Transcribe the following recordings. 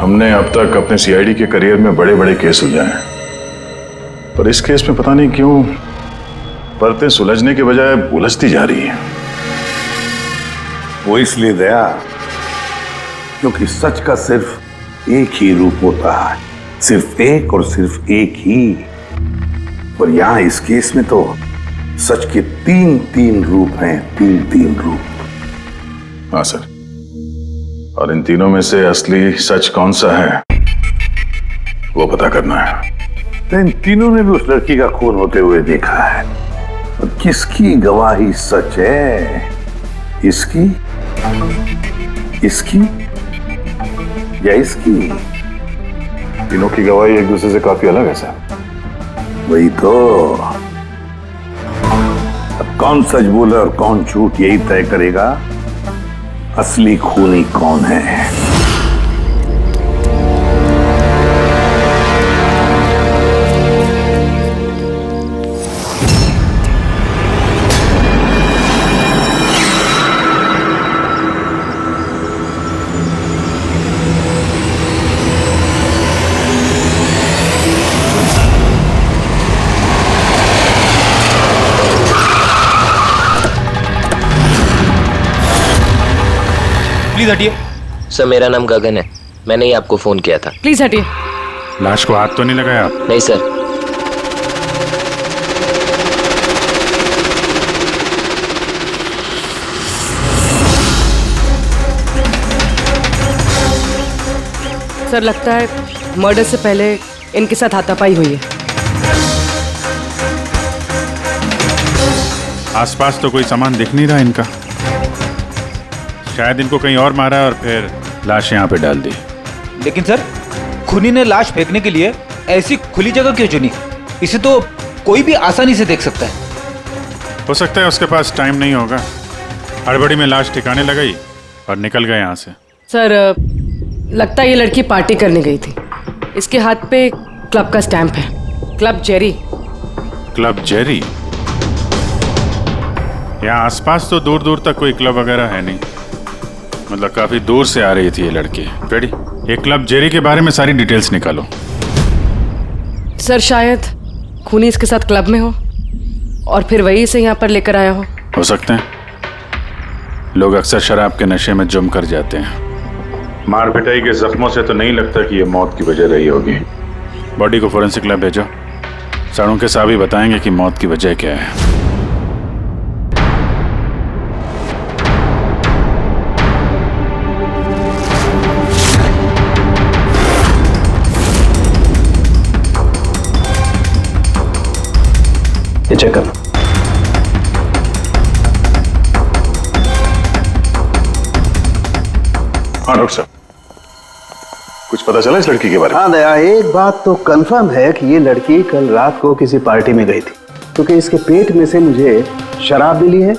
हमने अब तक अपने सीआईडी के करियर में बड़े बड़े केस सुलझाए हैं, पर इस केस में पता नहीं क्यों परतें सुलझने के बजाय उलझती जा रही है। वो इसलिए दया क्योंकि सच का सिर्फ एक ही रूप होता है, सिर्फ एक और सिर्फ एक ही। पर यहां इस केस में तो सच के तीन तीन रूप हैं, तीन तीन रूप। हाँ सर, और इन तीनों में से असली सच कौन सा है वो पता करना है। तो इन तीनों ने भी उस लड़की का खून होते हुए देखा है, और किसकी गवाही सच है? इसकी, इसकी या इसकी? तीनों की गवाही एक दूसरे से काफी अलग है सर। वही तो। अब कौन सच बोला और कौन झूठ यही तय करेगा असली खूनी कौन है। प्लीज हटिए। सर मेरा नाम गगन है, मैंने ही आपको फोन किया था। प्लीज हटिए। लाश को हाथ तो नहीं लगाया आप? नहीं सर। सर लगता है मर्डर से पहले इनके साथ हाथापाई हुई है। आसपास तो कोई सामान दिख नहीं रहा इनका, शायद इनको कहीं और मारा और फिर लाश यहाँ पे डाल दी। लेकिन सर, खूनी ने लाश फेंकने के लिए ऐसी खुली जगह क्यों चुनी? इसे तो कोई भी आसानी से देख सकता है। हो सकता है उसके पास टाइम नहीं होगा, हड़बड़ी में लाश ठिकाने लगाई और निकल गए यहाँ से। सर लगता है ये लड़की पार्टी करने गई थी। इसके हाथ पे क्लब का स्टैंप है, क्लब जेरी। Club Jerry? यहाँ आसपास तो दूर दूर तक कोई क्लब वगैरह है नहीं, मतलब काफी दूर से आ रही थी ये लड़की। रेडी, ये क्लब जेरी के बारे में सारी डिटेल्स निकालो। सर शायद खूनी इसके साथ क्लब में हो और फिर वही इसे यहाँ पर लेकर आया हो सकते हैं। लोग अक्सर शराब के नशे में जम कर जाते हैं। मार पिटाई के जख्मों से तो नहीं लगता कि ये मौत की वजह रही होगी। बॉडी को फोरेंसिक लैब भेजो, साड़ों के साहब ही बताएंगे कि मौत की वजह क्या है। ये चेक करना। हाँ डॉक्टर साहब, कुछ पता चला इस लड़की के बारे में? हाँ दया, एक बात तो कंफर्म है कि ये लड़की कल रात को किसी पार्टी में गई थी, क्योंकि इसके पेट में से मुझे शराब मिली है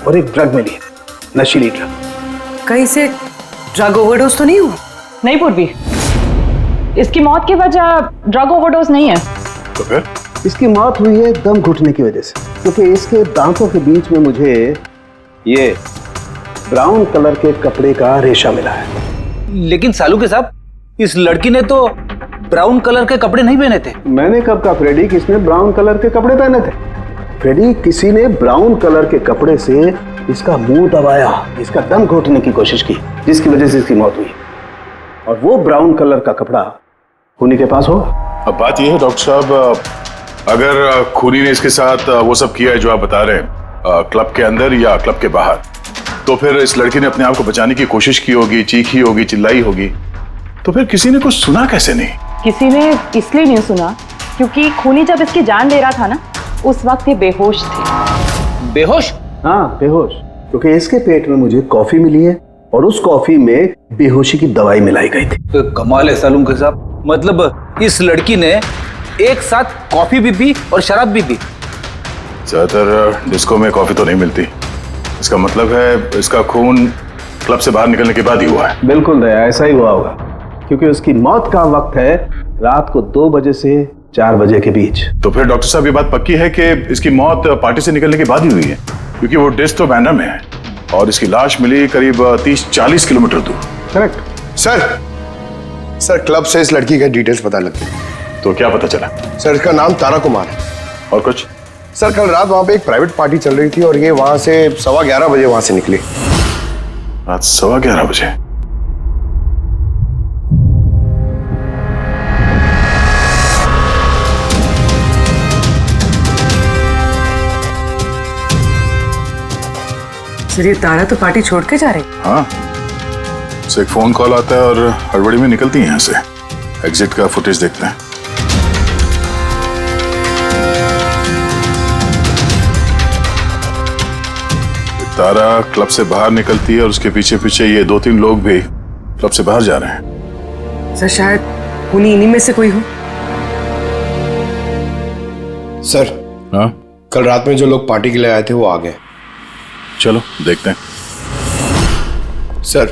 और एक ड्रग मिली है, नशीली ड्रग। कहीं से ड्रग ओवरडोज तो नहीं हुआ? नहीं पूर्वी, इसकी मौत की वजह ड्रग ओवरडोज नहीं है। तो फिर? इसकी मौत हुई है दम घुटने की वजह से, क्योंकि इसके दांतों के बीच में मुझे ये ब्राउन कलर के कपड़े का रेशा मिला है। लेकिन सालू के साहब, इस लड़की ने तो ब्राउन कलर के कपड़े नहीं पहने थे। मैंने कब कहा फ्रेडी कि इसने ब्राउन कलर के कपड़े पहने थे? फ्रेडी, किसी ने ब्राउन कलर के कपड़े से इसका मुंह दबाया, इसका दम घोटने की कोशिश की, जिसकी वजह से इसकी मौत हुई। और वो ब्राउन कलर का कपड़ा खूनी के पास होगा। अब बात यह है डॉक्टर साहब, अगर खूनी ने इसके साथ वो सब किया है जो आप बता रहे हैं, क्लब के अंदर या क्लब के बाहर, तो फिर इस लड़की ने अपने आप को बचाने की कोशिश की होगी, चीखी होगी, चिल्लाई होगी, तो फिर किसी ने कुछ सुना कैसे नहीं? किसी ने इसलिए नहीं सुना क्योंकि खूनी जब इसकी जान ले रहा था ना, उस वक्त ये बेहोश थे। बेहोश? हाँ बेहोश, क्योंकि इसके पेट में मुझे कॉफी मिली है और उस कॉफी में बेहोशी की दवाई मिलाई गई थी। तो कमाल है सालू के साहब, मतलब इस लड़की ने एक साथ कॉफी भी पी और शराब भी पी। ज्यादातर डिस्को में कॉफी तो नहीं मिलती, इसका मतलब है इसका खून क्लब से बाहर निकलने के बाद ही हुआ है। बिल्कुल दया, ऐसा ही हुआ होगा, क्योंकि उसकी मौत का वक्त है रात को 2 बजे से 4 बजे के बीच। तो फिर डॉक्टर साहब ये बात पक्की है कि इसकी मौत पार्टी से निकलने के बाद ही हुई है, क्योंकि वो डिस्क तो बैंड्रा में है और इसकी लाश मिली करीब 30-40 किलोमीटर दूर। Correct sir. सर क्लब से इस लड़की के डिटेल्स पता लग गई। तो क्या पता चला? सर इसका नाम तारा कुमार है। और कुछ? सर कल रात वहां पे एक प्राइवेट पार्टी चल रही थी और ये वहां से 11:15 बजे वहां से निकली। रात 11:15 बजे? सर ये तारा तो पार्टी छोड़ के जा रही। हाँ, उसे एक फोन कॉल आता है और हड़बड़ी में निकलती है यहाँ से। एग्जिट का फुटेज देखते हैं। तारा क्लब से बाहर निकलती है और उसके पीछे पीछे ये 2-3 लोग भी क्लब से बाहर जा रहे हैं। सर शायद उन्हीं इन्हीं में से कोई हो। सर हाँ, कल रात में जो लोग पार्टी के लिए आए थे वो आ गए। चलो देखते हैं। सर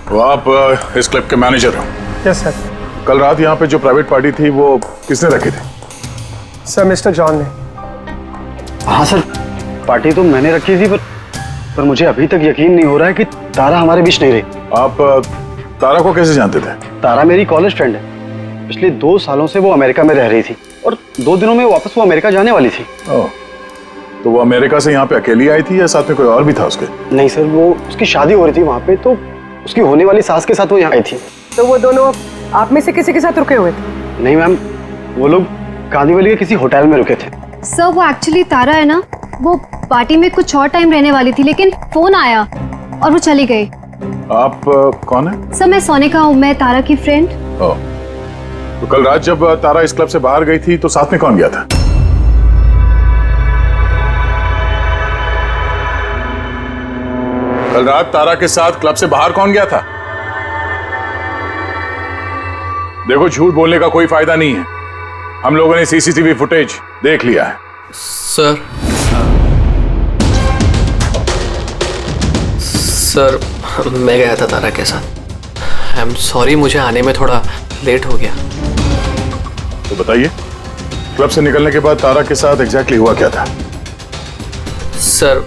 तो आप इस क्लब के मैनेजर हो? Yes sir. कल रात यहाँ पे जो प्राइवेट पार्टी थी वो किसने रखी थी? सर मिस्टर जॉन ने। हाँ सर, पार्टी तो मैंने रखी थी पर मुझे अभी तक यकीन नहीं हो रहा है कि तारा हमारे बीच नहीं रही। आप तारा को कैसे जानते थे? तारा मेरी कॉलेज फ्रेंड है। पिछले 2 सालों से वो अमेरिका में रह रही थी और 2 दिनों में वापस वो अमेरिका जाने वाली थी। ओह, तो वो अमेरिका से यहाँ पे अकेली आई थी या साथ में कोई और भी था उसके? नहीं सर, वो उसकी शादी हो रही थी वहाँ पे, तो उसकी होने वाली सास के साथ वो यहाँ आई थी। तो वो दोनों आप में से किसी के साथ रुके हुए थे? नहीं मैम, वो लोग कांदीवली के किसी होटल में रुके थे। सर वो एक्चुअली तारा है ना, वो पार्टी में कुछ और टाइम रहने वाली थी लेकिन फोन आया और वो चली गई। आप कौन है? सर मैं सोनिका हूँ, मैं तारा की फ्रेंड। ओह, तो कल रात जब तारा इस क्लब से बाहर गई थी तो साथ में कौन गया था? कल रात तारा के साथ क्लब से बाहर कौन गया था? देखो झूठ बोलने का कोई फायदा नहीं है। हम लोगों ने सीसीटीवी फुटेज देख लिया है। सर मैं गया था तारा के साथ। आई एम सॉरी, मुझे आने में थोड़ा लेट हो गया। तो बताइए, क्लब से निकलने के बाद तारा के साथ एग्जैक्टली हुआ क्या था? सर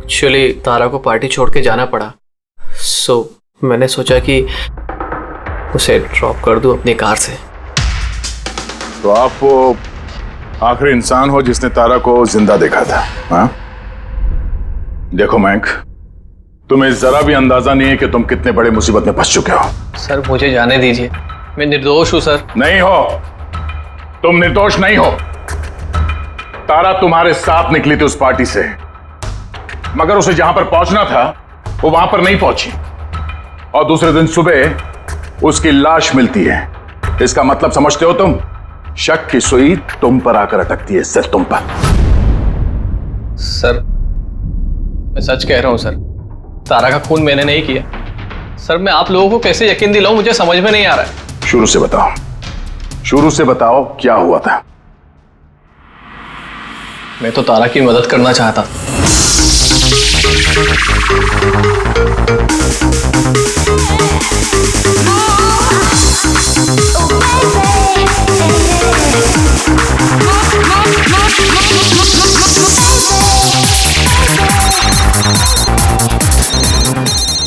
एक्चुअली तारा को पार्टी छोड़ के जाना पड़ा, सो मैंने सोचा कि उसे ड्रॉप कर दूं अपनी कार से। तो आप वो आखिरी इंसान हो जिसने तारा को जिंदा देखा था? हाँ? देखो मयंक, तुम्हें जरा भी अंदाजा नहीं है कि तुम कितने बड़े मुसीबत में फंस चुके हो। सर मुझे जाने दीजिए, मैं निर्दोष हूं सर। नहीं हो, तुम निर्दोष नहीं हो। तारा तुम्हारे साथ निकली थी उस पार्टी से, मगर उसे जहां पर पहुंचना था वो वहां पर नहीं पहुंची और दूसरे दिन सुबह उसकी लाश मिलती है। इसका मतलब समझते हो तुम? शक की सुई तुम पर आकर अटकती है, सिर्फ तुम पर। सर मैं सच कह रहा हूं सर, तारा का खून मैंने नहीं किया। सर मैं आप लोगों को कैसे यकीन दिलाऊं, मुझे समझ में नहीं आ रहा है। शुरू से बताओ, शुरू से बताओ क्या हुआ था? मैं तो तारा की मदद करना चाहता।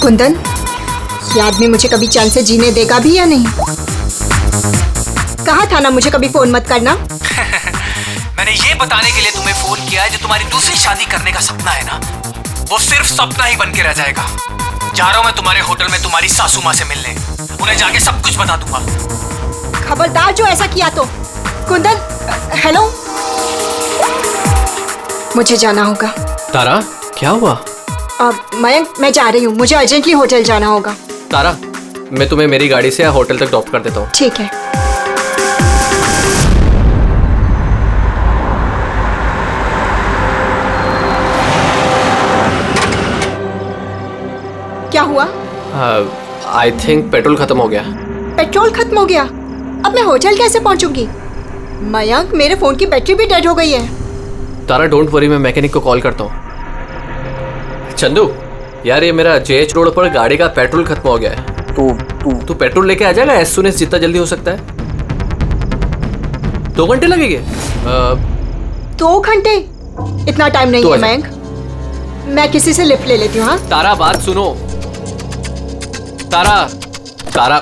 कुंदन, ये आदमी मुझे कभी चैन से जीने देगा भी या नहीं? कहा था ना मुझे कभी फोन मत करना। मैंने ये बताने के लिए तुम्हें फोन किया है, जो तुम्हारी दूसरी शादी करने का सपना है ना, वो सिर्फ सपना ही बन के रह जाएगा। जा रहा हूं मैं तुम्हारे होटल में तुम्हारी सासू माँ से मिलने, उन्हें जाके सब कुछ बता दूंगा। खबरदार जो ऐसा किया तो। कुंदन, हेलो, मुझे जाना होगा। तारा क्या हुआ? मयंक, मैं जा रही हूँ, मुझे अर्जेंटली होटल जाना होगा। तारा मैं तुम्हें मेरी गाड़ी से होटल तक ड्रॉप कर देता हूँ। ठीक है। क्या हुआ? आई थिंक पेट्रोल खत्म हो गया। पेट्रोल खत्म हो गया? अब मैं होटल कैसे पहुंचूंगी? मयंक, मेरे फोन की बैटरी भी डेड हो गई है। तारा डोंट वरी, मैं मैकेनिक को कॉल करता हूँ। चंदू यार, ये मेरा जेएच रोड पर गाड़ी का पेट्रोल खत्म हो गया है। तू पेट्रोल लेके आ जाएगा एज सुन एज जितना जल्दी हो सकता है। 2 घंटे लगेंगे? 2 घंटे? इतना टाइम नहीं है मयंक। मैं किसी से लिफ्ट ले लेती हूँ। हाँ तारा बात सुनो। तारा तारा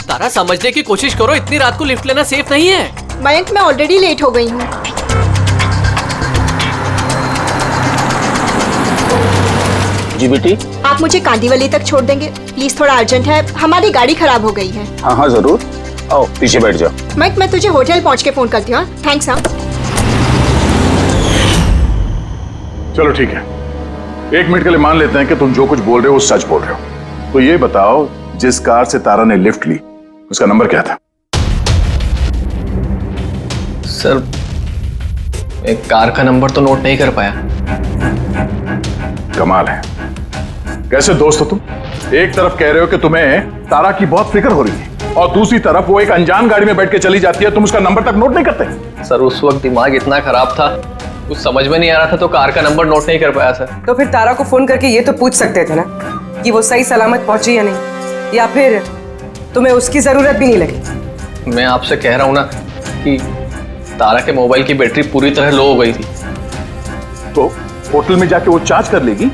तारा समझने की कोशिश करो, इतनी रात को लिफ्ट लेना सेफ नहीं है। मयंक, मैं ऑलरेडी लेट हो गई हूँ। जी बेटी। आप मुझे कांदीवली तक छोड़ देंगे प्लीज? थोड़ा अर्जेंट है, हमारी गाड़ी खराब हो गई है। हाँ हाँ जरूर, आओ पीछे बैठ जाओ। मयंक, मैं तुझे होटल पहुँच के फोन करती हूँ। थैंक्स। हाँ चलो ठीक है, 1 मिनट के लिए मान लेते हैं कि तुम जो कुछ बोल रहे हो वो सच बोल रहे हो। तो ये बताओ, जिस कार से तारा ने लिफ्ट ली उसका नंबर क्या था? सर, एक कार का नंबर तो नोट नहीं कर पाया। कमाल है, कैसे दोस्त हो तुम? एक तरफ कह रहे हो कि तुम्हें तारा की बहुत फिक्र हो रही है और दूसरी तरफ वो एक अनजान गाड़ी में बैठ के चली जाती है, तुम उसका नंबर तक नोट नहीं करते। सर, उस वक्त दिमाग इतना खराब था, कुछ समझ में नहीं आ रहा था, तो कार का नंबर नोट नहीं कर पाया सर। तो फिर तारा को फोन करके ये तो पूछ सकते थे ना कि वो सही सलामत पहुंची या नहीं, या फिर तुम्हें उसकी जरूरत भी नहीं लगी। मैं आपसे कह रहा हूँ ना कि तारा के मोबाइल की बैटरी पूरी तरह लो हो गई थी। तो होटल में जाके वो चार्ज कर लेगी।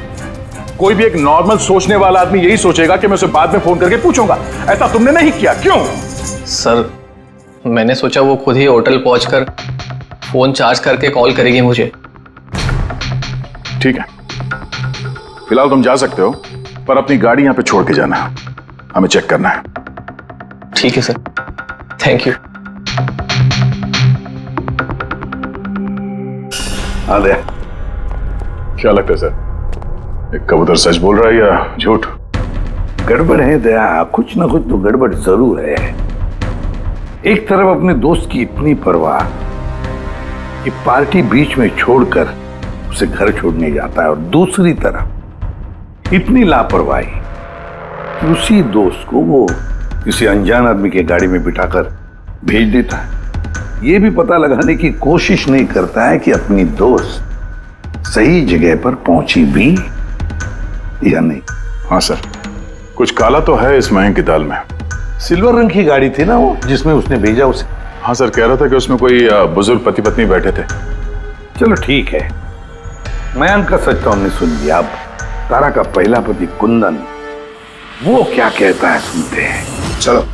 कोई भी एक नॉर्मल सोचने वाला आदमी यही सोचेगा कि मैं उसे बाद में फोन करके पूछूंगा। ऐसा तुमने नहीं किया, क्यों? सर, मैंने सोचा वो खुद ही होटल पहुंचकर फोन चार्ज करके कॉल करेगी मुझे। ठीक है, फिलहाल तुम जा सकते हो, पर अपनी गाड़ी यहां पे छोड़ के जाना, हमें चेक करना है। ठीक है सर, थैंक यू। अरे क्या लगता है सर, एक कबूतर सच बोल रहा है या झूठ? गड़बड़ है दया, कुछ ना कुछ तो गड़बड़ जरूर है। एक तरफ अपने दोस्त की इतनी परवाह कि पार्टी बीच में छोड़कर उसे घर छोड़ने जाता है, और दूसरी तरफ इतनी लापरवाही कि उसी दोस्त को वो किसी अनजान आदमी की गाड़ी में बिठाकर भेज देता है। ये भी पता लगाने की कोशिश नहीं करता है कि अपनी दोस्त सही जगह पर पहुंची भी या नहीं। हाँ सर, कुछ काला तो है इस मयंक की दाल में। सिल्वर रंग की गाड़ी थी ना वो जिसमें उसने भेजा उसे। हाँ सर, कह रहा था कि उसमें कोई बुजुर्ग पति पत्नी बैठे थे। चलो ठीक है, मयंक का सच तो हमने सुन लिया। अब तारा का पहला पति कुंदन, वो क्या कहता है सुनते हैं। चलो।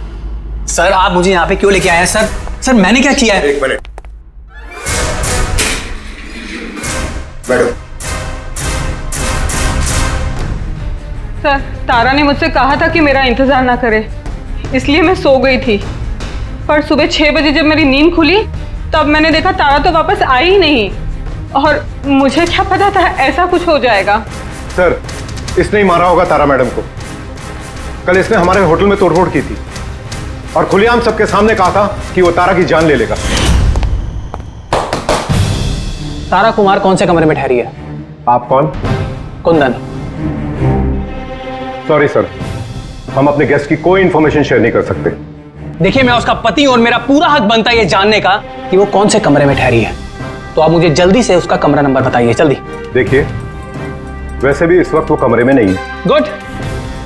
सर, आप मुझे यहाँ पे क्यों लेके आए हैं सर? सर, मैंने क्या किया है? 1 मिनट बैठो। सर, तारा ने मुझसे कहा था कि मेरा इंतजार ना करे, इसलिए मैं सो गई थी। पर सुबह 6 बजे जब मेरी नींद खुली तब मैंने देखा तारा तो वापस आई ही नहीं, और मुझे क्या पता था ऐसा कुछ हो जाएगा। सर, इसने ही मारा होगा तारा मैडम को। कल इसने हमारे होटल में तोड़फोड़ की थी और खुलेआम सबके सामने कहा था कि वो तारा की जान ले लेगा। तारा कुमार कौन से कमरे में ठहरी है? आप कौन? कुंदन। सॉरी सर, हम अपने गेस्ट की कोई इंफॉर्मेशन शेयर नहीं कर सकते। देखिए, मैं उसका पति हूं और मेरा पूरा हक बनता है ये जानने का कि वो कौन से कमरे में ठहरी है। तो आप मुझे जल्दी से उसका कमरा नंबर बताइए, जल्दी। देखिए, वैसे भी इस वक्त वो कमरे में नहीं है। गुड,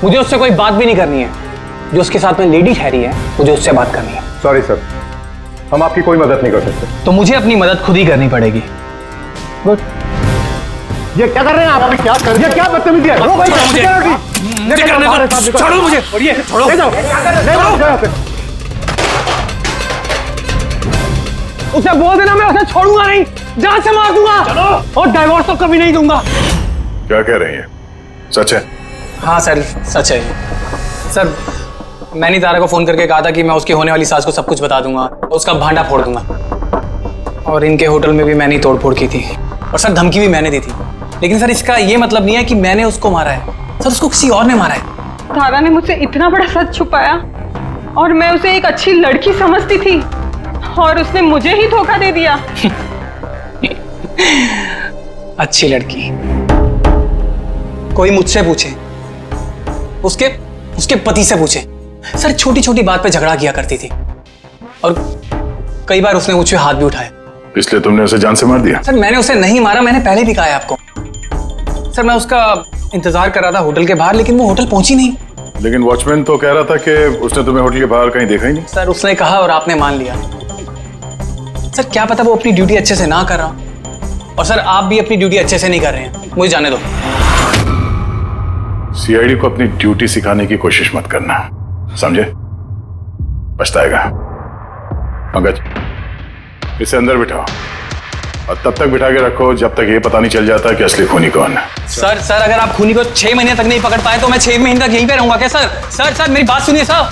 मुझे उससे कोई बात भी नहीं करनी है। जो उसके साथ में लेडी ठहरी है, मुझे उससे बात करनी है। सॉरी सर, हम आपकी कोई मदद नहीं कर सकते। तो मुझे अपनी मदद खुद ही करनी पड़ेगी। गुड। ये क्या कर रहे हैं आप? क्या कर रहे हैं? ये क्या बदतमीजी है? छोड़ो भाई, छोड़ो मुझे, छोड़ो। ले जाओ। उसे बोल देना मैं उसे छोड़ूंगा नहीं, जान से मार दूंगा। चलो। और डाइवोर्स तो कभी नहीं दूंगा। क्या कह रही है, सच है? हाँ सर, सच है। सर, मैंने तारा को फोन करके कहा था कि मैं उसकी होने वाली सास को सब कुछ बता दूंगा, उसका भांडा फोड़ दूंगा। और इनके होटल में भी मैंने ही तोड़फोड़ की थी, और सर धमकी भी मैंने दी थी। लेकिन सर, इसका ये मतलब नहीं है कि मैंने उसको मारा है। सर, उसको किसी और ने मारा है। तारा ने मुझसे इतना बड़ा सच छुपाया और मैं उसे एक अच्छी लड़की समझती थी, और उसने मुझे ही धोखा दे दिया। अच्छी लड़की? कोई मुझसे पूछे, उसके पति से पूछे। सर, छोटी छोटी बात पे झगड़ा किया करती थी, और कई बार उसने मुझ पे हाथ भी उठाया। इसलिए तुमने उसे जान से मार दिया? सर, मैंने उसे नहीं मारा, मैंने पहले भी कहा है आपको। सर, मैं उसका इंतजार कर रहा था होटल के बाहर, लेकिन वो होटल पहुंची नहीं। लेकिन वॉचमैन तो कह रहा था कि उसने तुम्हें होटल के बाहर कहीं देखा ही नहीं। सर, उसने कहा और आपने मान लिया। सर, क्या पता वो अपनी ड्यूटी अच्छे से ना कर रहा, और सर आप भी अपनी ड्यूटी अच्छे से नहीं कर रहे हैं, मुझे जाने दो। सीआईडी को अपनी ड्यूटी सिखाने की कोशिश मत करना, समझे? पछताएगा। पंकज, इसे अंदर बिठाओ और तब तक बिठा के रखो जब तक ये पता नहीं चल जाता कि असली खूनी कौन है। सर अगर आप खूनी को 6 महीने तक नहीं पकड़ पाए तो मैं 6 महीने तक यहीं पे रहूंगा क्या सर? मेरी बात सुनिए सर।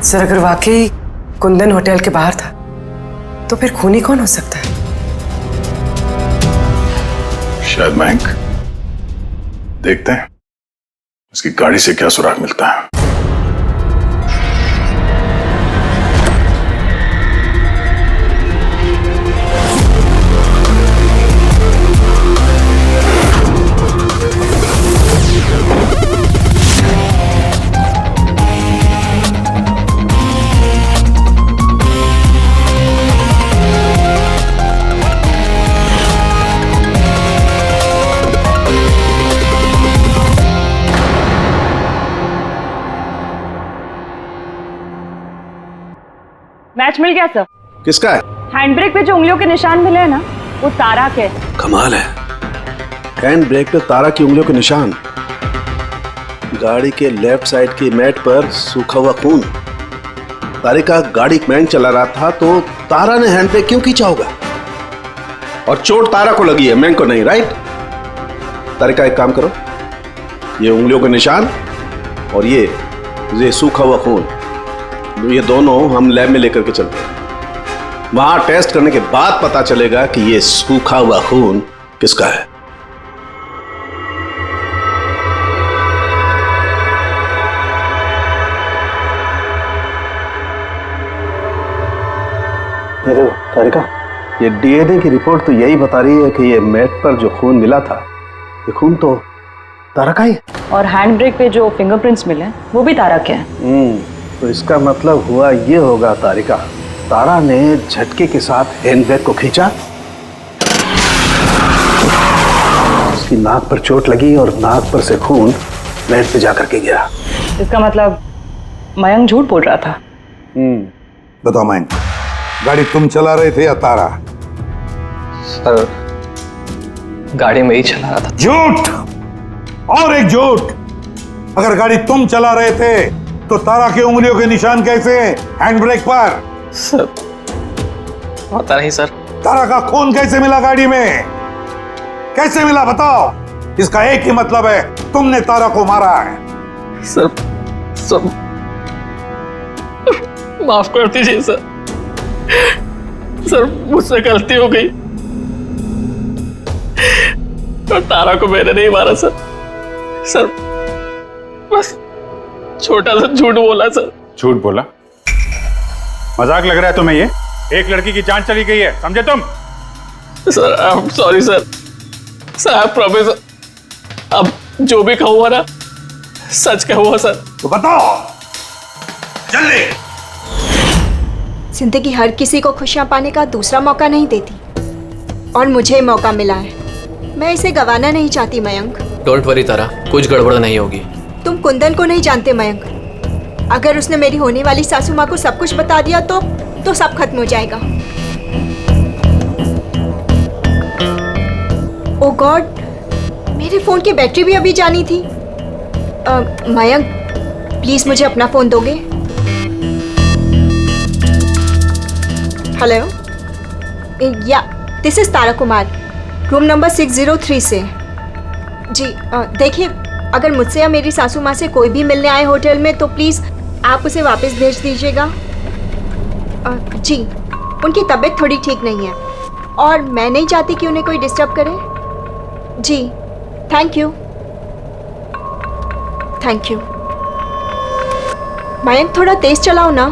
सर अगर वाकई कुंदन होटल के बाहर था तो फिर खूनी कौन हो सकता है? शायद मयंक। देखते हैं उसकी गाड़ी से क्या सुराग मिलता है। मैच मिल गया सर। किसका है? हैंड ब्रेक पे जो उंगलियों के निशान मिले हैं ना, वो तारा के। कमाल है, हैंड ब्रेक पे तारा की उंगलियों के निशान, गाड़ी के लेफ्ट साइड की मैट पर सूखा हुआ खून। तारिका गाड़ी मैंग चला रहा था तो तारा ने हैंड ब्रेक क्यों खींचा होगा? और चोट तारा को लगी है, मैंग को नहीं, राइट? तारिका एक काम करो, ये उंगलियों के निशान और ये सूखा हुआ खून, ये दोनों हम लैब में लेकर के चलते हैं। वहां टेस्ट करने के बाद पता चलेगा कि ये सूखा हुआ खून किसका है। देखो तारिका, ये डीएनए की रिपोर्ट तो यही बता रही है कि ये मैट पर जो खून मिला था, ये खून तो तारा का ही है। और हैंड ब्रेक पे जो फिंगरप्रिंट्स मिले वो भी तारा के हैं। तो इसका मतलब हुआ ये होगा तारिका, तारा ने झटके के साथ हैंड ब्रेक को खींचा, उसकी नाक पर चोट लगी और नाक पर से खून मैट पे जाकर के गिरा। इसका मतलब मयंक झूठ बोल रहा था। बताओ मयंक, गाड़ी तुम चला रहे थे या तारा? सर गाड़ी में ही चला रहा था। झूठ और एक झूठ। अगर गाड़ी तुम चला रहे थे तो तारा की उंगलियों के निशान कैसे हैंड ब्रेक पर? सर पता नहीं सर। तारा का खून कैसे मिला गाड़ी में? कैसे मिला बताओ? इसका एक ही मतलब है, तुमने तारा को मारा है। सर माफ कर दीजिए सर मुझसे गलती हो गई और तारा को मैंने नहीं मारा सर बस छोटा सा झूठ बोला सर। झूठ बोला? मजाक लग रहा है तुम्हें? ये एक लड़की की जान चली गई है, समझे तुम? Sir I am sorry sir I promise अब जो भी कहूँगा ना सच कहूँगा सर। तो बताओ जल्दी। जिंदगी हर किसी को खुशियां पाने का दूसरा मौका नहीं देती और मुझे मौका मिला है, मैं इसे गंवाना नहीं चाहती मयंक। डोंट वरी तारा, कुछ गड़बड़ नहीं होगी। तुम कुंदन को नहीं जानते मयंक, अगर उसने मेरी होने वाली सासू माँ को सब कुछ बता दिया तो सब खत्म हो जाएगा। ओ गॉड, मेरे फोन की बैटरी भी अभी जानी थी। मयंक प्लीज मुझे अपना फोन दोगे? हेलो, या this is Tara Kumar, room number 603 से। जी देखिए, अगर मुझसे या मेरी सासू माँ से कोई भी मिलने आए होटल में तो प्लीज़ आप उसे वापस भेज दीजिएगा। जी, उनकी तबीयत थोड़ी ठीक नहीं है और मैं नहीं चाहती कि उन्हें कोई डिस्टर्ब करे। जी थैंक यू। मयंक थोड़ा तेज चलाओ ना।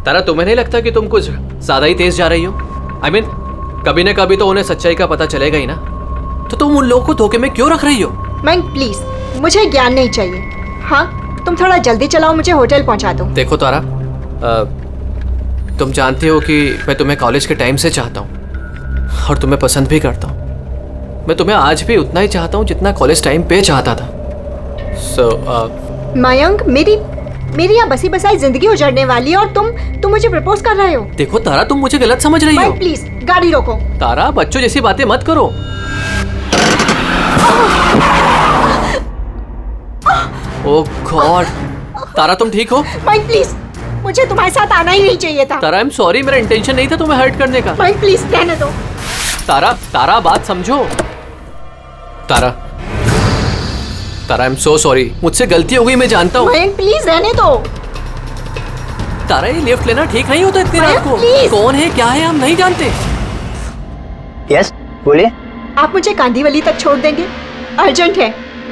तारा तुम्हें नहीं लगता कि तुम कुछ ज्यादा ही तेज जा रही हो? I mean, कभी ना कभी तो उन्हें सच्चाई का पता चलेगा ही ना, तो तुम उन लोगों को धोखे में क्यों रख रही हो? मयंक प्लीज, मुझे ज्ञान नहीं चाहिए। हाँ तुम थोड़ा जल्दी चलाओ, मुझे होटल पहुंचा दो। देखो तारा, तुम जानती हो कि मैं तुम्हें कॉलेज के टाइम से चाहता हूँ और तुम्हें पसंद भी करता हूँ। मैं तुम्हें आज भी उतना ही चाहता हूँ जितना कॉलेज टाइम पे चाहता था। मयंक मेरी यहाँ बसी बसाई जिंदगी उजड़ने वाली है और तुम मुझे प्रपोज कर रहे हो। देखो तारा, तुम मुझे गलत समझ रही हो। प्लीज गाड़ी रोको। तारा, बच्चों जैसी बातें मत करो। ओह गॉड, तारा तुम ठीक हो? माइक प्लीज, मुझे तुम्हारे साथ आना ही नहीं चाहिए था। तारा, आई एम सॉरी, मेरा इंटेंशन नहीं था तुम्हें हर्ट करने का। माइक प्लीज रहने दो। तारा बात समझो। तारा, आई एम सो सॉरी, मुझसे गलती हो गई, मैं जानता हूँ। मयंक प्लीज रहने दो। तारा, ये लिफ्ट लेना ठीक नहीं होता इतनी रात को। कौन है, क्या है, हम नहीं जानते। यस, बोलिए। आप मुझे कांदीवली तक छोड़ देंगे? अर्जेंट है,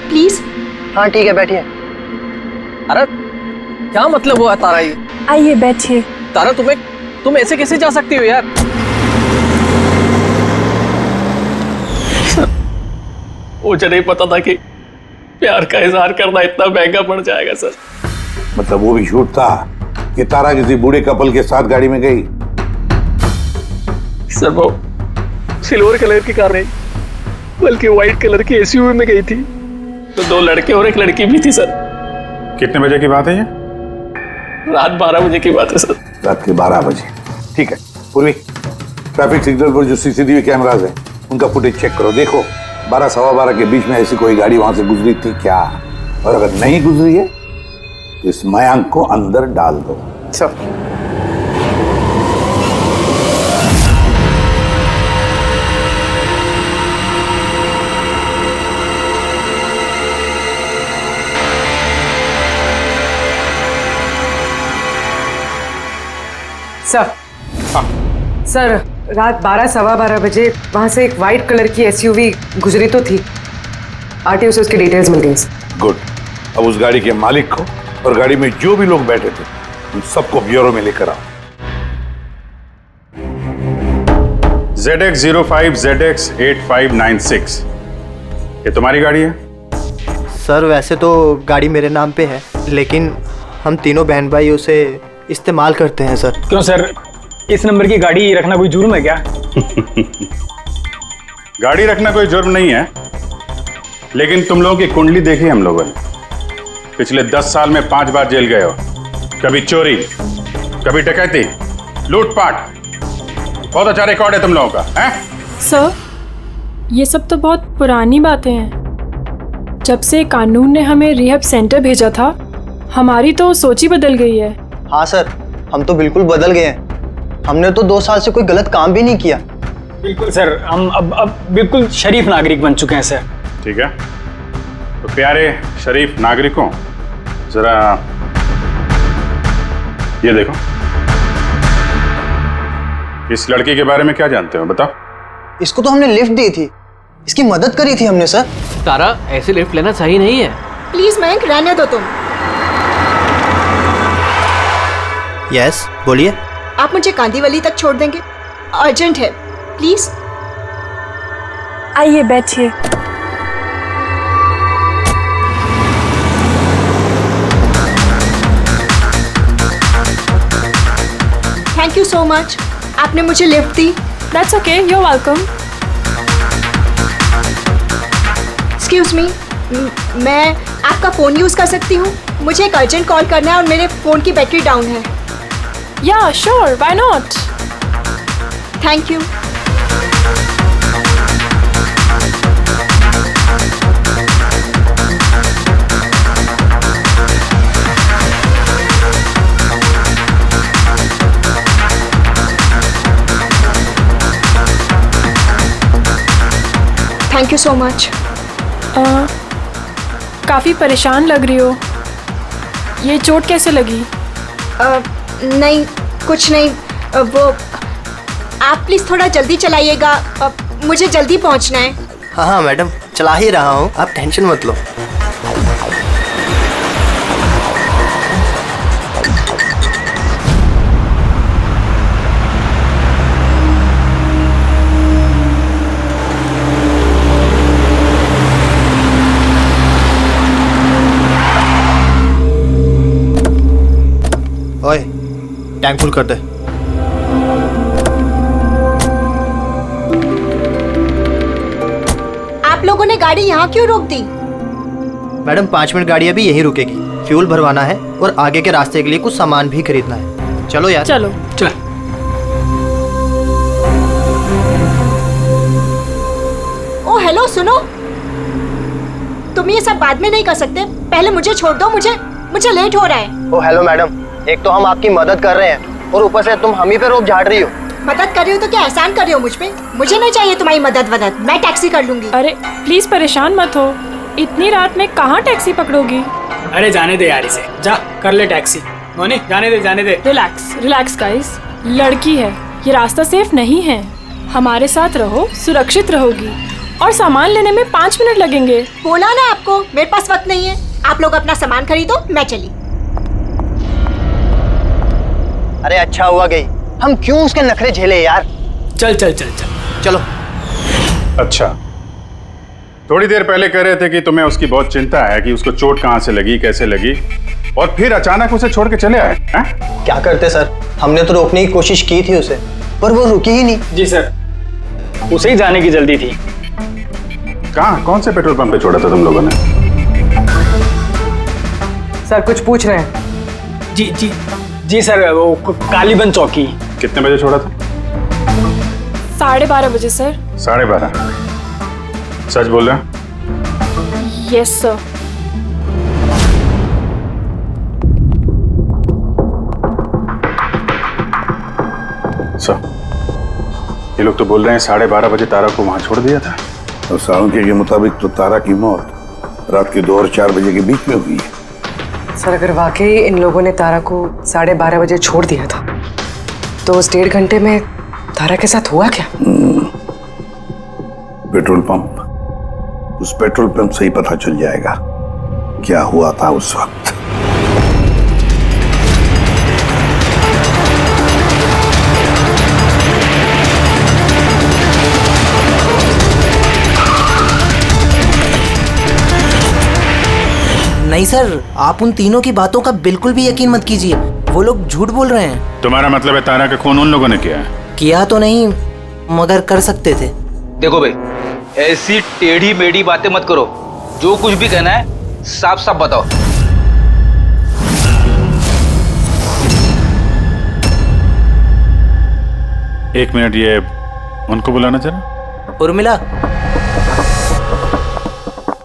प्लीज। हाँ ठीक है, बैठिए। अरे क्या मतलब हुआ तारा ये? आइए बैठिए। तारा, तुम ऐसे कैसे जा सकती हो यार? मुझे नहीं पता था कि प्यार का इजहार करना इतना महंगा पड़ जाएगा सर। मतलब वो भी झूठ था कि तारा किसी बूढ़े कपल के साथ गाड़ी में गई? सर वो सिल्वर कलर की कार नहीं, बल्कि व्हाइट कलर की एसयूवी में गई थी। तो 2 लड़के और 1 लड़की भी थी सर। कितने बजे की बात है ये? रात 12 बजे की बात है सर। रात के 12 बजे, ठीक है। पूर्वी, ट्रैफिक सिग्नल पर जो सीसीटीवी कैमराज हैं उनका फुटेज चेक करो। देखो 12 सवा 12 के बीच में ऐसी कोई गाड़ी वहां से गुजरी थी क्या? और अगर नहीं गुजरी है तो इस मयंक को अंदर डाल दो। सर। सर, रात 12 सवा 12 बजे वहां से एक वाइट कलर की एसयूवी गुजरी तो थी। आरटीओ से उसकी डिटेल्स मिल गई। गुड। अब उस गाड़ी के मालिक को और गाड़ी में जो भी लोग बैठे थे उन सबको ब्यूरो में लेकर आओ। ZX05 ZX8596, ये तुम्हारी गाड़ी है? सर वैसे तो गाड़ी मेरे नाम पे है, लेकिन हम तीनों बहन भाई उसे इस्तेमाल करते हैं सर। क्यों सर, इस नंबर की गाड़ी रखना कोई जुर्म है क्या? गाड़ी रखना कोई जुर्म नहीं है, लेकिन तुम लोगों की कुंडली देखी हम लोगों ने। पिछले 10 साल में 5 बार जेल गए हो। कभी चोरी, कभी डकैती, लूटपाट। बहुत अच्छा रिकॉर्ड है तुम लोगों का, हैं? सर, ये सब तो बहुत पुरानी बातें हैं। जब से कानून ने हमें रिहैब सेंटर भेजा था, हमारी तो सोच ही बदल गई है। हाँ सर, हम तो बिल्कुल बदल गए हैं। हमने तो 2 साल से कोई गलत काम भी नहीं किया। बिल्कुल सर, हम अब बिल्कुल शरीफ नागरिक बन चुके हैं सर। ठीक है, तो प्यारे शरीफ नागरिकों, जरा ये देखो। इस लड़की के बारे में क्या जानते हो, बताओ। इसको तो हमने लिफ्ट दी थी, इसकी मदद करी थी हमने सर। तारा, ऐसे लिफ्ट लेना सही नहीं है। प्लीज मयंक रहने दो तुम। यस, बोलिए। आप मुझे कांदीवली तक छोड़ देंगे? अर्जेंट है, प्लीज। आइए बैठिए। थैंक यू सो मच, आपने मुझे लिफ्ट दी। That's okay, you are welcome. Excuse me, मैं आपका फोन यूज कर सकती हूँ? मुझे एक अर्जेंट कॉल करना है और मेरे फोन की बैटरी डाउन है। या sure, why not. Thank you. Thank you so much. काफ़ी परेशान लग रही हो, ये चोट कैसे लगी? नहीं, कुछ नहीं। वो आप प्लीज़ थोड़ा जल्दी चलाइएगा, मुझे जल्दी पहुंचना है। हाँ हाँ मैडम, चला ही रहा हूँ, आप टेंशन मत लो। ओए, टैंक फुल कर दे। आप लोगों ने गाड़ी यहाँ क्यों रोक दी? मैडम 5 मिनट गाड़ी अभी यहीं रुकेगी। फ्यूल भरवाना है और आगे के रास्ते के लिए कुछ सामान भी खरीदना है। चलो यार। चलो चल। ओ हेलो, सुनो, तुम ये सब बाद में नहीं कर सकते, पहले मुझे छोड़ दो, मुझे लेट हो रहा है। ओ हेलो मैडम, एक तो हम आपकी मदद कर रहे हैं और ऊपर से तुम हम ही पे रोक झाड़ रही हो। मदद कर रही हो तो क्या एहसान कर रही हो मुझ पे? मुझे नहीं चाहिए तुम्हारी मदद, मैं टैक्सी कर लूंगी। अरे प्लीज परेशान मत हो, इतनी रात में कहाँ टैक्सी पकड़ोगी? अरे जाने दे यार इसे, जा कर ले टैक्सी। मोनी जाने दे। रिलैक्स गाइस, लड़की है, ये रास्ता सेफ नहीं है। हमारे साथ रहो, सुरक्षित रहोगी। और सामान लेने में 5 मिनट लगेंगे। बोला ना आपको, मेरे पास वक्त नहीं है। आप लोग अपना सामान खरीदो, मैं चली। अरे अच्छा हुआ गई, हम क्यों उसके नखरे झेले यार। चल चलो। अच्छा, थोड़ी देर पहले कह रहे थे कि तुम्हें उसकी बहुत चिंता है कि उसको चोट कहाँ से लगी, कैसे लगी, और फिर अचानक उसे छोड़ के चले आए हैं? क्या करते सर, हमने तो रोकने की कोशिश की थी उसे, पर वो रुकी ही नहीं। जी सर, उसे ही जाने की जल्दी थी। कहाँ, कौन से पेट्रोल पंप पे छोड़ा था तुम लोगों ने? सर कुछ पूछ रहे हैं। जी सर, वो कालीबंद चौकी। कितने बजे छोड़ा था? 12:30 बजे सर। 12:30? सच बोल रहे हैं? Yes sir. सर, ये लोग तो बोल रहे हैं 12:30 बजे तारा को वहां छोड़ दिया था। और सालुंके के मुताबिक तो तारा की मौत रात के 2 और 4 बजे के बीच में हुई है। सर अगर वाकई इन लोगों ने तारा को 12:30 बजे छोड़ दिया था तो उस 1.5 घंटे में तारा के साथ हुआ क्या? पेट्रोल पंप, उस पेट्रोल पंप से ही पता चल जाएगा क्या हुआ था उस वक्त। नहीं सर, आप उन तीनों की बातों का बिल्कुल भी यकीन मत कीजिए, वो लोग झूठ बोल रहे हैं। तुम्हारा मतलब है तारा का खून उन लोगों ने किया है? किया तो नहीं, मगर कर सकते थे। देखो भाई, ऐसी टेढ़ी मेढ़ी बातें मत करो, जो कुछ भी कहना है साफ साफ बताओ। एक मिनट, ये उनको बुलाना जरा। उर्मिला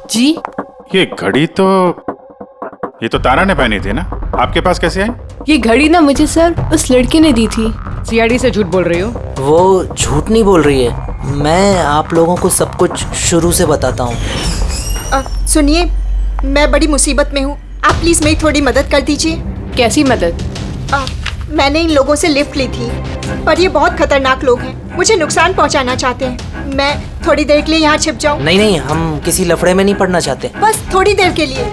जी। ये घड़ी तो, ये तो तारा ने पहनी थी ना, आपके पास कैसे आई? ये घड़ी ना मुझे सर उस लड़की ने दी थी। सीआईडी से झूठ बोल रही हो? वो झूठ नहीं बोल रही है, मैं आप लोगों को सब कुछ शुरू से बताता हूँ। सुनिए, मैं बड़ी मुसीबत में हूँ, आप प्लीज मेरी थोड़ी मदद कर दीजिए। कैसी मदद? मैंने इन लोगों से लिफ्ट ली थी, पर ये बहुत खतरनाक लोग हैं, मुझे नुकसान पहुंचाना चाहते हैं। मैं थोड़ी देर के लिए यहाँ छिप जाऊँ? नहीं, हम किसी लफड़े में नहीं पड़ना चाहते। बस थोड़ी देर के लिए।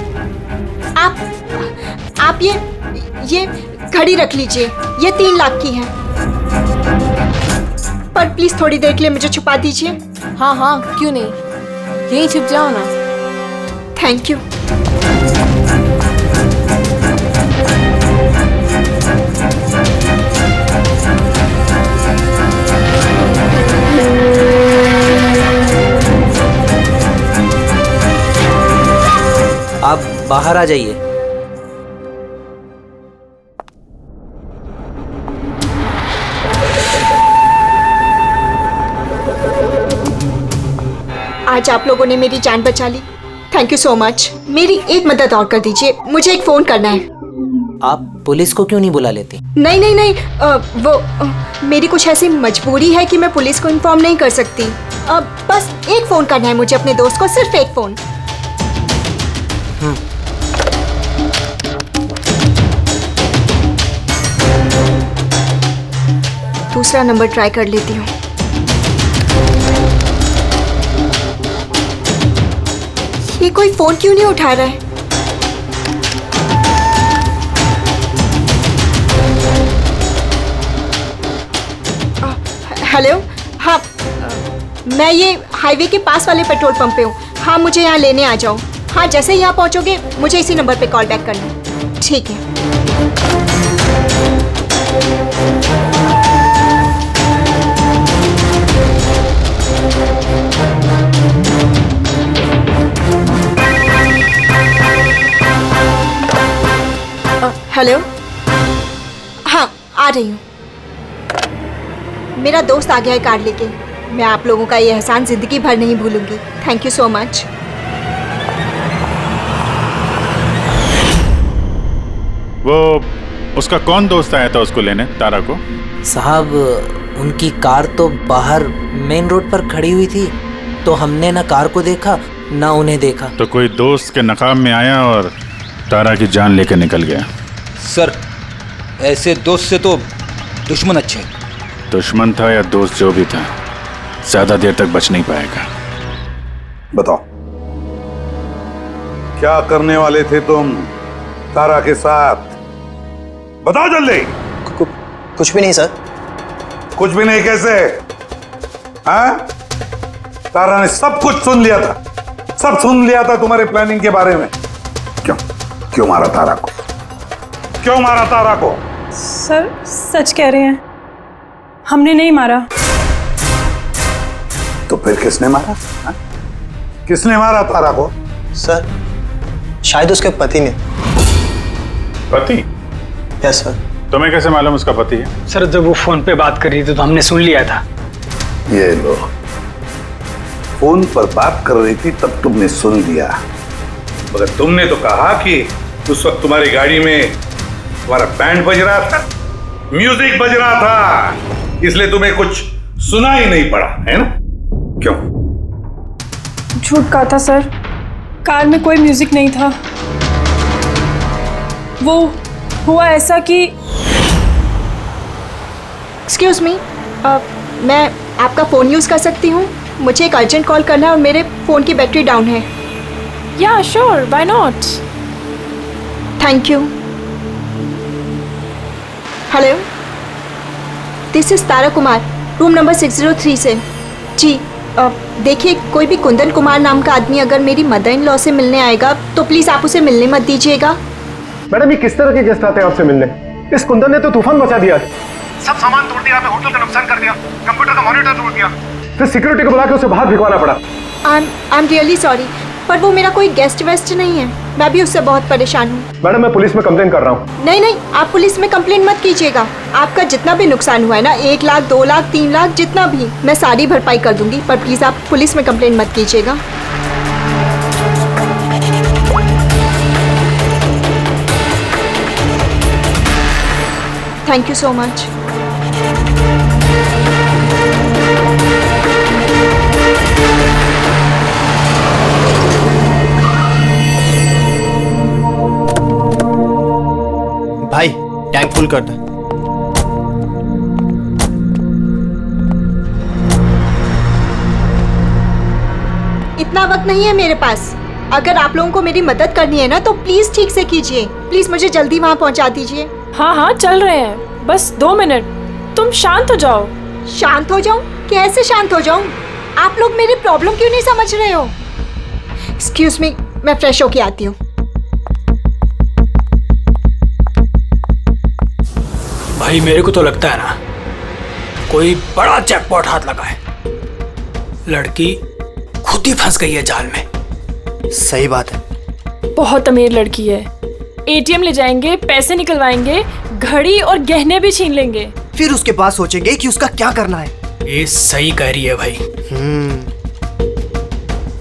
आप ये घड़ी रख लीजिए, ये 3 लाख की है, पर प्लीज थोड़ी देर के लिए मुझे छुपा दीजिए। हाँ, क्यों नहीं, यहीं छिप जाओ ना। Thank you. आप बाहर आ जाइए। आज आप लोगों ने मेरी जान बचा ली, थैंक यू सो मच। मेरी एक मदद और कर दीजिए, मुझे एक फोन करना है। आप पुलिस को क्यों नहीं बुला लेती? नहीं, वो मेरी कुछ ऐसी मजबूरी है कि मैं पुलिस को इन्फॉर्म नहीं कर सकती। बस एक फोन करना है मुझे अपने दोस्त को, सिर्फ एक फोन। दूसरा नंबर ट्राई कर लेती हूँ। ये कोई फोन क्यों नहीं उठा रहा है? हेलो, हाँ, मैं ये हाईवे के पास वाले पेट्रोल पंप पे हूँ। हाँ, मुझे यहाँ लेने आ जाओ। हाँ, जैसे ही यहाँ पहुँचोगे मुझे इसी नंबर पे कॉल बैक करना। ठीक है। हेलो, हाँ आ रही हूँ। मेरा दोस्त आ गया है कार लेके। मैं आप लोगों का ये एहसान जिंदगी भर नहीं भूलूंगी। Thank you so much. वो उसका कौन दोस्त आया था उसको लेने, तारा को? साहब उनकी कार तो बाहर मेन रोड पर खड़ी हुई थी, तो हमने ना कार को देखा ना उन्हें देखा। तो कोई दोस्त के नकाब में आया और तारा की जान लेकर निकल गया। सर ऐसे दोस्त से तो दुश्मन अच्छे। दुश्मन था या दोस्त, जो भी था, ज्यादा देर तक बच नहीं पाएगा। बताओ क्या करने वाले थे तुम तारा के साथ? बताओ जल्दी। कुछ भी नहीं सर। कुछ भी नहीं कैसे? हाँ? तारा ने सब कुछ सुन लिया था, सब सुन लिया था तुम्हारे प्लानिंग के बारे में। क्यों मारा तारा को? क्यों मारा तारा को? सर सच कह रहे हैं, हमने नहीं मारा। तो फिर किसने मारा? हा? किसने मारा तारा को? सर शायद उसके पति ने। पति? Yes sir. तुम्हें कैसे मालूम उसका पति है? सर जब वो फोन पे बात कर रही थी तो हमने सुन लिया था। ये लो, फोन पर बात कर रही थी तब तुमने सुन लिया, मगर तुमने तो कहा कि उस वक्त तुम्हारी गाड़ी में तुम्हारा बैंड बज रहा था, म्यूजिक बज रहा था, इसलिए तुम्हें कुछ सुना ही नहीं पड़ा, है ना? क्यों? झूठ कहा था सर, कार में कोई म्यूजिक नहीं था। वो हुआ ऐसा कि एक्सक्यूज मी, मैं आपका फ़ोन यूज़ कर सकती हूँ? मुझे एक अर्जेंट कॉल करना है और मेरे फ़ोन की बैटरी डाउन है। या sure, why not. Thank you. Hello, this is Tara Kumar, room number 603 से। जी देखिए, कोई भी कुंदन कुमार नाम का आदमी अगर मेरी मदर इन लॉ से मिलने आएगा तो प्लीज़ आप उसे मिलने मत दीजिएगा। मैडम ये किस तरह के गेस्ट आते हैं आपसे मिलने? इस कुंदन ने तो तूफान मचा दिया, सब सामान तोड़ दिया, होटल का नुकसान कर दिया, कंप्यूटर का मॉनिटर तोड़ दिया, फिर सिक्योरिटी को बुला के उसे बाहर भिगवाना पड़ा। आई एम रियली सॉरी, पर वो मेरा कोई गेस्ट वेस्ट नहीं है। मैं भी उससे बहुत परेशान हूँ। मैडम मैं पुलिस में कंप्लेन कर रहा हूँ। नहीं नहीं, आप पुलिस में कंप्लेन मत कीजिएगा। आपका जितना भी नुकसान हुआ है ना, 1 लाख 2 लाख 3 लाख जितना भी, मैं सारी भरपाई कर दूंगी, पर प्लीज़ आप पुलिस में कंप्लेन मत कीजिएगा। Thank you so much. भाई टैंक फुल कर दे। इतना वक्त नहीं है मेरे पास। अगर आप लोगों को मेरी मदद करनी है ना तो प्लीज ठीक से कीजिए। प्लीज मुझे जल्दी वहाँ पहुँचा दीजिए। हाँ हाँ चल रहे हैं, बस 2 मिनट। तुम शांत हो जाओ। शांत हो जाऊं? कैसे शांत हो जाऊं? आप लोग मेरी प्रॉब्लम क्यों नहीं समझ रहे हो? एक्सक्यूज मी, मैं फ्रेश होके आती हूँ। भाई मेरे को तो लगता है ना कोई बड़ा जैकपॉट हाथ लगा है। लड़की खुद ही फंस गई है जाल में। सही बात है। बहुत अमीर लड़की है। एटीएम ले जाएंगे, पैसे निकलवाएंगे, घड़ी और गहने भी छीन लेंगे। फिर उसके बाद सोचेंगे कि उसका क्या करना है। ये सही कह रही है भाई।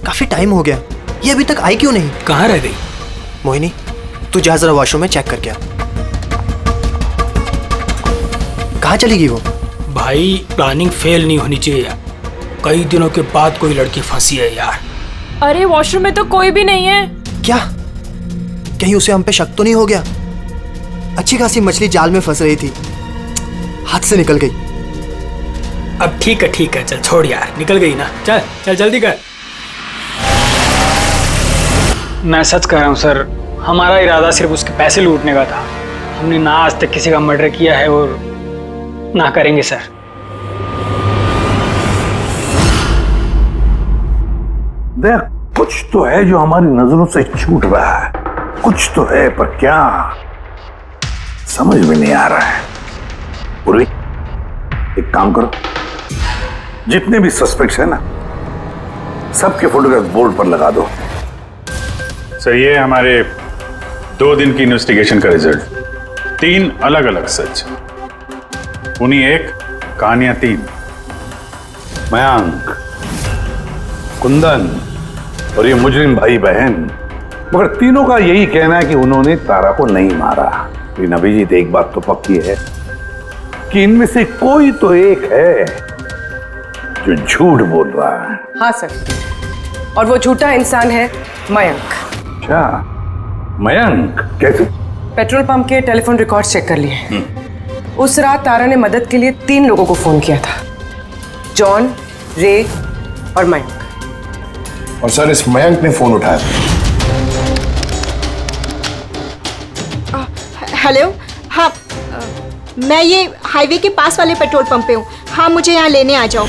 काफी टाइम हो गया, ये अभी तक आई क्यों नहीं? कहाँ रह गई? मोहिनी तू जा जरा वॉशरूम में चेक करके आ। कहाँ चली गई वो? भाई प्लानिंग फेल नहीं होनी चाहिए। कई दिनों के बाद कोई लड़की फंसी है यार। अरे वॉशरूम में तो कोई भी नहीं है। क्या कहीं उसे हम पे शक तो नहीं हो गया? अच्छी खासी मछली जाल में फंस रही थी, हाथ से निकल गई। अब ठीक है, चल छोड़ यार, निकल गई ना। चल चल जल्दी कर। मैं सच कह रहा हूँ सर, हमारा इरादा सिर्फ उसके पैसे लूटने का था। हमने ना आज तक किसी का मर्डर किया है और ना करेंगे सर। देख कुछ तो है जो हमारी नजरों से छूट रहा है, कुछ तो है, पर क्या समझ में नहीं आ रहा है। पूरी एक काम करो, जितने भी सस्पेक्ट्स हैं ना सबके फोटोग्राफ बोर्ड पर लगा दो। सर ये हमारे 2 दिन की इन्वेस्टिगेशन का रिजल्ट। 3 अलग अलग सच, उन्हीं एक, कहानियां 3। मयंक, कुंदन और ये मुजरिम भाई बहन, मगर तीनों का यही कहना है कि उन्होंने तारा को नहीं मारा। लेकिन अभिजीत, एक बात तो पक्की है कि इनमें से कोई तो एक है जो झूठ बोल रहा है। हाँ सर, और वो झूठा इंसान है मयंक। अच्छा, मयंक कैसे? पेट्रोल पंप के टेलीफोन रिकॉर्ड चेक कर लिए। उस रात तारा ने मदद के लिए 3 लोगों को फोन किया था, जॉन, रे और मयंक। और सर, इस मयंक ने फोन उठाया। हेलो, हाँ, मैं ये हाईवे के पास वाले पेट्रोल पंप पे हूँ। हाँ, मुझे यहाँ लेने आ जाओ।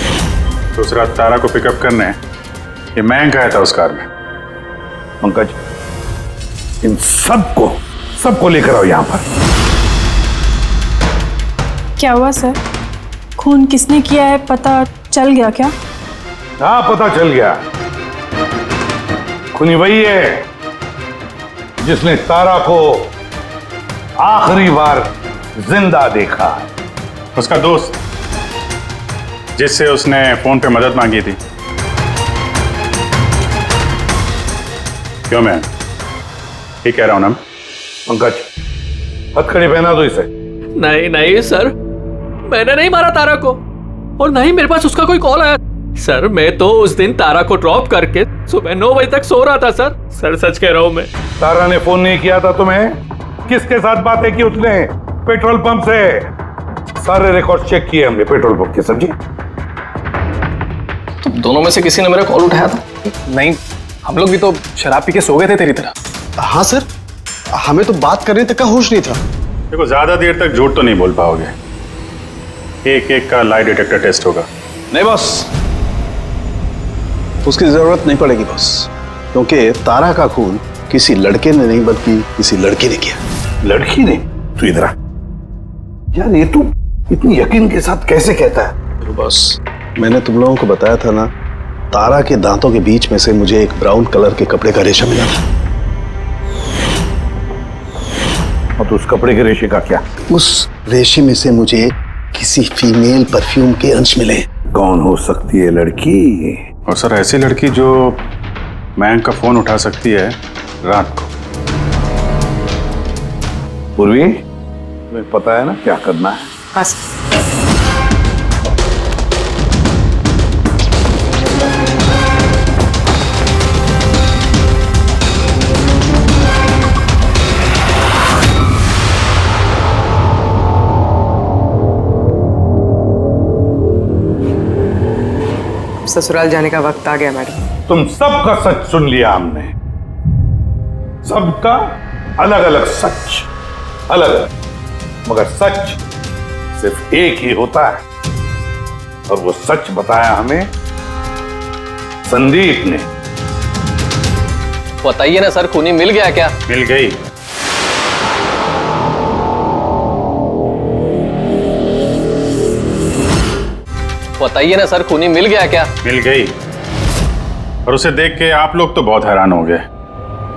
तो उस रात तारा को पिकअप करने ये मयंक आया था उस कार में। पंकज, इन सबको लेकर आओ यहाँ पर। क्या हुआ सर? खून किसने किया है पता चल गया क्या? हाँ, पता चल गया। खूनी वही है जिसने तारा को आखिरी बार जिंदा देखा। उसका दोस्त जिससे उसने फोन पे मदद मांगी थी। क्यों मैं ठीक कह रहा हूं ना? पंकज, हथकड़ी पहना दो इसे। नहीं नहीं सर, मैंने नहीं मारा तारा को, और नहीं मेरे पास उसका कोई कॉल आया। सर, मैं तो उस दिन तारा को ड्रॉप करके सुबह 9 बजे तक सो रहा था सर। सर सच कह रहा हूं मैं। तारा ने फोन नहीं किया था तुम्हें? किसके साथ बातें की उसने? पेट्रोल पंप से। सारे रिकॉर्ड चेक किए हमने पेट्रोल पंप के। समझे? तो दोनों में से किसी ने मेरा कॉल उठाया था? नहीं, हम लोग भी तो शराब पी के सो गए थे तेरी तरह। हाँ सर, हमें तो बात करने तक का होश नहीं था। देखो, ज्यादा देर तक झूठ तो नहीं बोल पाओगे। एक एक का लाई डिटेक्टर टेस्ट होगा। नहीं बॉस, उसकी जरूरत नहीं पड़ेगी बॉस, क्योंकि तारा का खून किसी लड़के ने नहीं बल्कि किसी लड़की ने किया। लड़की ने? तू इधर आ यार, ये तू इतनी यकीन के साथ कैसे कहता है? तो बॉस, मैंने तुम लोगों को बताया था ना, तारा के दांतों के बीच में से मुझे एक ब्राउन कलर के कपड़े का रेशा मिला था। और तो उस कपड़े के रेशे का क्या? उस रेशे में से मुझे किसी फीमेल परफ्यूम के अंश मिले। कौन हो सकती है लड़की? और सर, ऐसी लड़की जो मयंक का फोन उठा सकती है रात को। पूर्वी, तुम्हें पता है ना क्या करना है? हाँ सर। ससुराल जाने का वक्त आ गया मैडम। तुम सबका सच सुन लिया हमने। सबका अलग अलग सच, अलग अलग, मगर सच सिर्फ एक ही होता है, और वो सच बताया हमें संदीप ने। बताइए ना सर, खूनी मिल गया क्या? मिल गई। बताइए ना सर, खूनी मिल गया क्या? मिल गई। और उसे देख के आप लोग तो बहुत हैरान हो गए,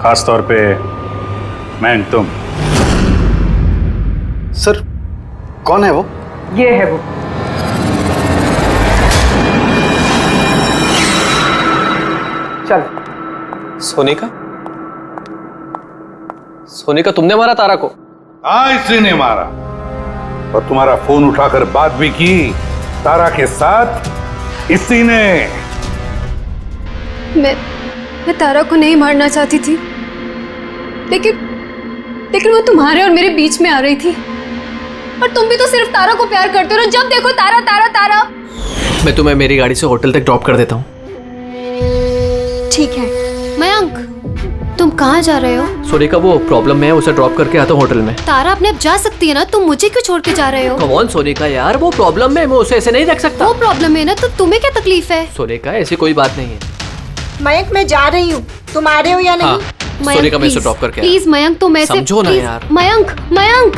खास तौर पे मयंक, तुम। सर, कौन है वो? ये है वो। चल। सोनिका? सोनिका, तुमने मारा तारा को? हाँ, इसी ने मारा। और तुम्हारा फोन उठाकर बात भी की तारा के साथ इसी ने। मैं तारा को नहीं मारना चाहती थी, लेकिन वो तुम्हारे और मेरे बीच में आ रही थी। और तुम भी तो सिर्फ तारा को प्यार करते हो ना, जब देखो तारा तारा तारा। मैं तुम्हें मेरी गाड़ी से होटल तक ड्रॉप कर देता हूँ। ठीक है। मयंक, तुम कहाँ जा रहे हो? सोनिका, वो प्रॉब्लम में है, उसे ड्रॉप करके आता हूँ होटल में। तारा अपने आप जा सकती है ना, तुम मुझे क्यों छोड़ के जा रहे हो? कम ऑन सोनिका यार, वो प्रॉब्लम में, मैं उसे ऐसे नहीं रख सकता। वो प्रॉब्लम है ना, तो तुम्हें क्या तकलीफ है? सोनिका, ऐसी कोई बात नहीं है। मयंक, मैं जा रही हूँ, तुम आ रहे हो या नहीं? हाँ, सोनिका, मैं उसे ड्रॉप करके प्लीज मयंक, तुम ऐसे समझो ना यार। मयंक, मयंक।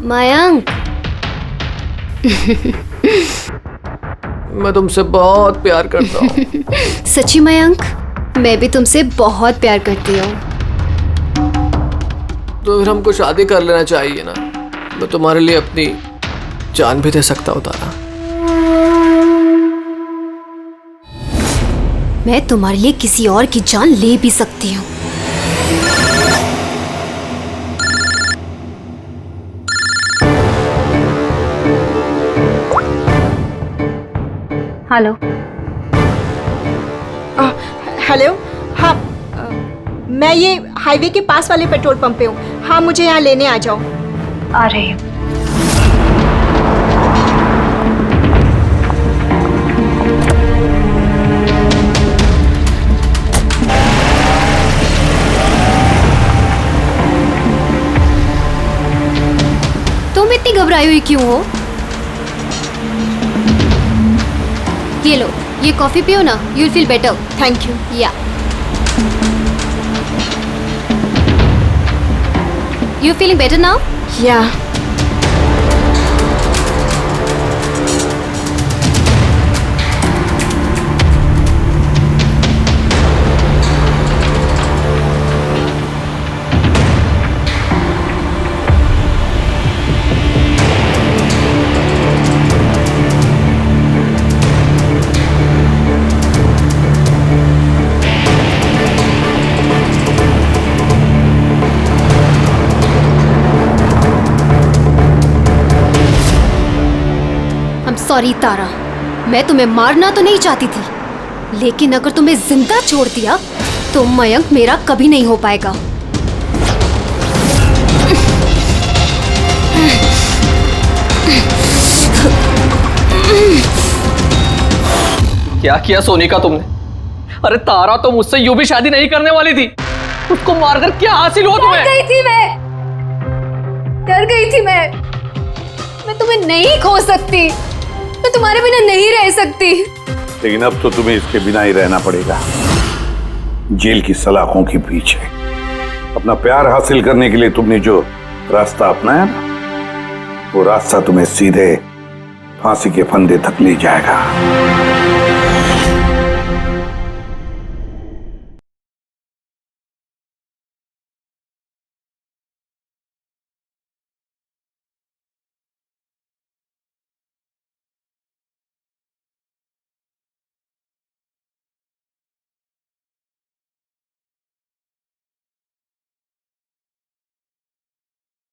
मयंक, मयंक। मैं तुमसे बहुत प्यार करता हूँ। सच्ची मयंक, मैं भी तुमसे बहुत प्यार करती हूँ। तो फिर हमको शादी कर लेना चाहिए ना। मैं तुम्हारे लिए अपनी जान भी दे सकता हूँ तारा। मैं तुम्हारे लिए किसी और की जान ले भी सकती हूँ। हेलो। हेलो। हाँ, मैं ये हाईवे के पास वाले पेट्रोल पंप पे हूँ। हाँ, मुझे यहाँ लेने आ जाओ। आ रही हूँ। तुम इतनी घबराई हुई क्यों हो? ये लो, ये कॉफी पियो ना, you will feel better. Thank you. या यू फीलिंग बेटर नाउ? या। सॉरी तारा, मैं तुम्हें मारना तो नहीं चाहती थी, लेकिन अगर तुम्हें जिंदा छोड़ दिया तो मयंक मेरा कभी नहीं हो पाएगा। क्या किया सोनिका तुमने? अरे तारा तो मुझसे यूं भी शादी नहीं करने वाली थी। उसको मारकर क्या हासिल हुआ तुम्हें? डर गई थी मैं तुम्हें नहीं खो सकती, मैं तुम्हारे बिना नहीं रह सकती। लेकिन अब तो तुम्हें इसके बिना ही रहना पड़ेगा, जेल की सलाखों के पीछे। अपना प्यार हासिल करने के लिए तुमने जो रास्ता अपनाया ना, वो रास्ता तुम्हें सीधे फांसी के फंदे तक ले जाएगा।